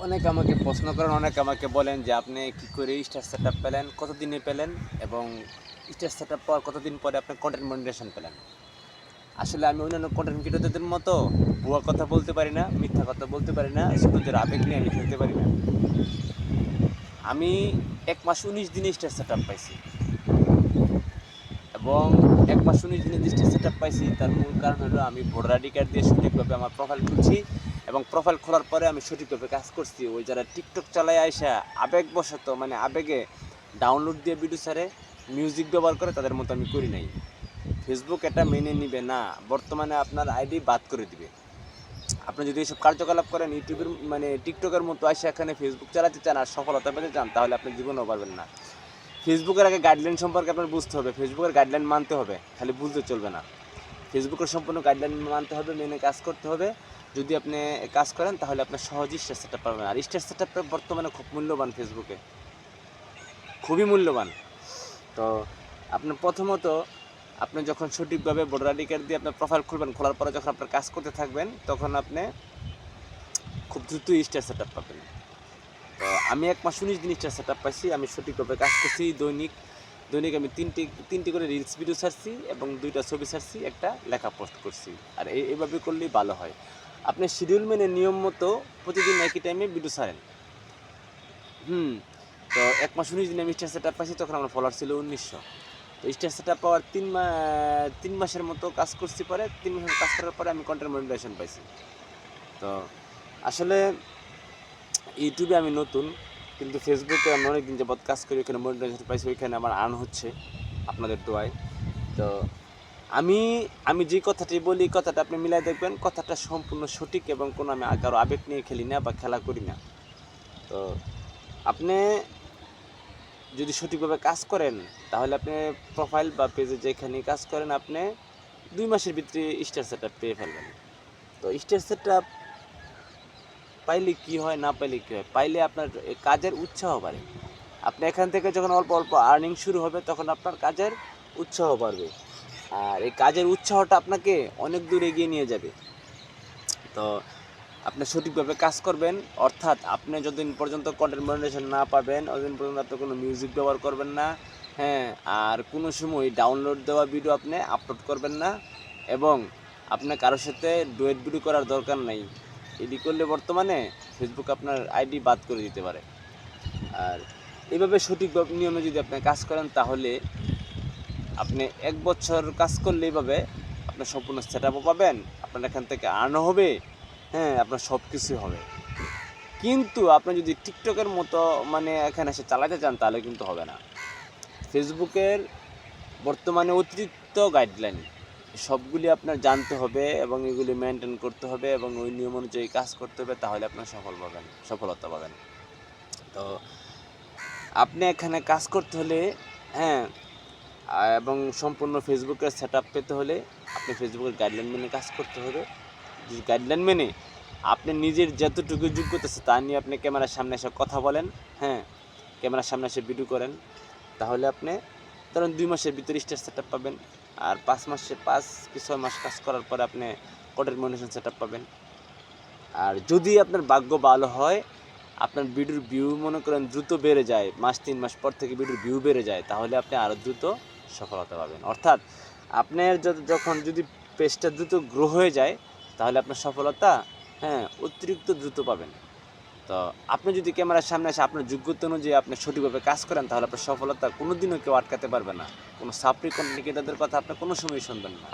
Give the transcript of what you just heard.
অনেকে আমাকে প্রশ্ন করেন, অনেকে আমাকে বলেন যে আপনি কী করে স্টার সেটআপ পেলেন, কতদিনে পেলেন এবং স্টার সেটআপ পাওয়ার কতদিন পরে আপনি কন্টেন্ট মনিটাইজেশন পেলেন। আসলে আমি অন্যান্য কন্টেন্ট ক্রিয়েটরদের মতো ভুয়া কথা বলতে পারি না, মিথ্যা কথা বলতে পারি না, স্টুডেন্টের আবেগ নিয়ে আমি খেলতে পারি না। আমি ১ মাস ১৯ দিনে স্টার সেটআপ পাইছি এবং ১ মাস ১৯ দিনে যে স্টার সেটআপ পাইছি তার মূল কারণ হলো আমি ভোটার আইডি কার্ড দিয়ে সঠিকভাবে আমার প্রোফাইল খুলছি এবং প্রোফাইল খোলার পরে আমি সঠিকভাবে কাজ করছি। ওই যারা টিকটক চালায় আইসা আবেগবশত মানে আবেগে ডাউনলোড দিয়ে ভিডিও ছাড়ে, মিউজিক ব্যবহার করে, তাদের মতো আমি করি নাই। ফেসবুক এটা মেনে নিবে না, বর্তমানে আপনার আইডি বাদ করে দিবে। আপনি যদি এইসব কার্যকলাপ করেন ইউটিউবের মানে টিকটকের মতো আসে এখানে ফেসবুক চালাতে চান আর সফলতা পেতে চান, তাহলে আপনি জীবনেও পারবেন না। ফেসবুকের আগে গাইডলাইন সম্পর্কে আপনার বুঝতে হবে, ফেসবুকের গাইডলাইন মানতে হবে, খালি বুঝতে চলবে না। ফেসবুকের সম্পূর্ণ গাইডলাইন মানতে হবে, মেনে কাজ করতে হবে। যদি আপনি কাজ করেন তাহলে আপনার সহজেই স্টার সেটআপ পাবেন। আর স্টার সেটআপটা বর্তমানে খুব মূল্যবান, ফেসবুকে খুবই মূল্যবান। তো আপনার প্রথমত আপনি যখন সঠিকভাবে ভোটার আইডি কার্ড দিয়ে আপনার প্রোফাইল খুলবেন, খোলার পরে যখন আপনার কাজ করতে থাকবেন তখন আপনি খুব দ্রুতই স্টার সেটআপ পাবেন। তো আমি ১ মাস ১৯ দিন স্টার সেটআপ পাইছি। আমি সঠিকভাবে কাজ করছি। দৈনিক আমি তিনটি করে রিলস ভিডিও ছাড়ছি এবং ২টা ছবি ছাড়ছি, একটা লেখা পোস্ট করছি। আর এইভাবে করলেই ভালো হয়। আপনি শিডিউল মেনে নিয়ম মতো প্রতিদিন একই টাইমে ভিডিও ছাড়েন। তো ১ মাস ১৯ দিনে আমি স্টার সেটআপ পাইছি, তখন আমার ফলোয়ার ছিল ১৯০০। তো স্টার সেটআপ পাওয়ার ৩ মাসের মতো কাজ করছি, পরে ৩ মাসের কাজ করার পরে আমি কন্টেন্ট মনিটাইজেশন পাইছি। তো আসলে ইউটিউবে আমি নতুন, কিন্তু ফেসবুকে আমি অনেকদিন যাবৎ কাজ করি, ওইখানে মনিটাইজেশন পাইছি, ওইখানে আমার আর্ন হচ্ছে আপনাদের দোয়ায়। তো আমি আমি যে কথাটি বলি, কথাটা আপনি মিলাই দেখবেন, কথাটা সম্পূর্ণ সঠিক এবং কোনো আমি কারো আবেগ নিয়ে খেলি না বা খেলা করি না। তো আপনি যদি সঠিকভাবে কাজ করেন তাহলে আপনি প্রোফাইল বা পেজে যেখানে কাজ করেন আপনি ২ মাসের ভিতরে স্টার সেটআপ পেয়ে ফেলবেন। তো স্টার সেটআপ পাইলে কী হয়, না পাইলে কী হয়? পাইলে আপনার কাজের উৎসাহ বাড়ে। আপনি এখান থেকে যখন অল্প অল্প আর্নিং শুরু হবে তখন আপনার কাজের উৎসাহ বাড়বে। আর এই কাজের উৎসাহটা আপনাকে অনেক দূর এগিয়ে নিয়ে যাবে। তো আপনি সঠিকভাবে কাজ করবেন, অর্থাৎ আপনি যতদিন পর্যন্ত কন্টেন্ট মনিটাইজেশন না পাবেন ততদিন পর্যন্ত আপনি কোনো মিউজিক ব্যবহার করবেন না, হ্যাঁ, আর কোনো সময় ডাউনলোড দেওয়া ভিডিও আপনি আপলোড করবেন না এবং আপনার কারোর সাথে ডুয়েট ভিডিও করার দরকার নাই। এটি করলে বর্তমানে ফেসবুক আপনার আইডি বাদ করে দিতে পারে। আর এইভাবে সঠিকভাবে নিয়মে যদি আপনি কাজ করেন তাহলে আপনি ১ বছর কাজ করলে এইভাবে আপনার সম্পূর্ণ সেটআপও পাবেন, আপনার এখান থেকে আর্নও হবে, হ্যাঁ, আপনার সব কিছুই হবে। কিন্তু আপনি যদি টিকটকের মতো মানে এখানে এসে চালাতে চান তাহলে কিন্তু হবে না। ফেসবুকের বর্তমানে অতিরিক্ত গাইডলাইন, সবগুলি আপনার জানতে হবে এবং এগুলি মেনটেন করতে হবে এবং ওই নিয়ম অনুযায়ী কাজ করতে হবে, তাহলে আপনার সফলতা পাবেন। তো আপনি এখানে কাজ করতে হলে, হ্যাঁ, এবং সম্পূর্ণ ফেসবুকের সেটআপ পেতে হলে আপনি ফেসবুকের গাইডলাইন মেনে কাজ করতে হবে। যে গাইডলাইন মেনে আপনি নিজের যতটুকু যোগ্যতা আছে তা নিয়ে আপনি ক্যামেরার সামনে এসে কথা বলেন, হ্যাঁ, ক্যামেরার সামনে এসে ভিডিও করেন, তাহলে আপনি ধরুন ২ মাসের ভিতরে স্টার সেটআপ পাবেন। আর ৫ কি ৬ মাস কাজ করার পরে আপনি কন্টেন্ট মনিটাইজেশন সেটআপ পাবেন। আর যদি আপনার ভাগ্য ভালো হয়, আপনার ভিডিওর ভিউ মনে করেন দ্রুত বেড়ে যায়, ৩ মাস পর থেকে ভিডিওর ভিউ বেড়ে যায়, তাহলে আপনি আরও দ্রুত সফলতা পাবেন। অর্থাৎ আপনার যখন যদি পেজটা দ্রুত গ্রো হয়ে যায় তাহলে আপনার সফলতা, হ্যাঁ, অতিরিক্ত দ্রুত পাবেন। তো আপনি যদি ক্যামেরার সামনে এসে আপনার যোগ্যতা অনুযায়ী আপনি সঠিকভাবে কাজ করেন তাহলে আপনার সফলতা কোনো দিনও কেউ আটকাতে পারবে না। কোনো সাপ্রি কন্টেন্ট ক্রিয়েটরদের কথা আপনি কোনো সময় শুনবেন না।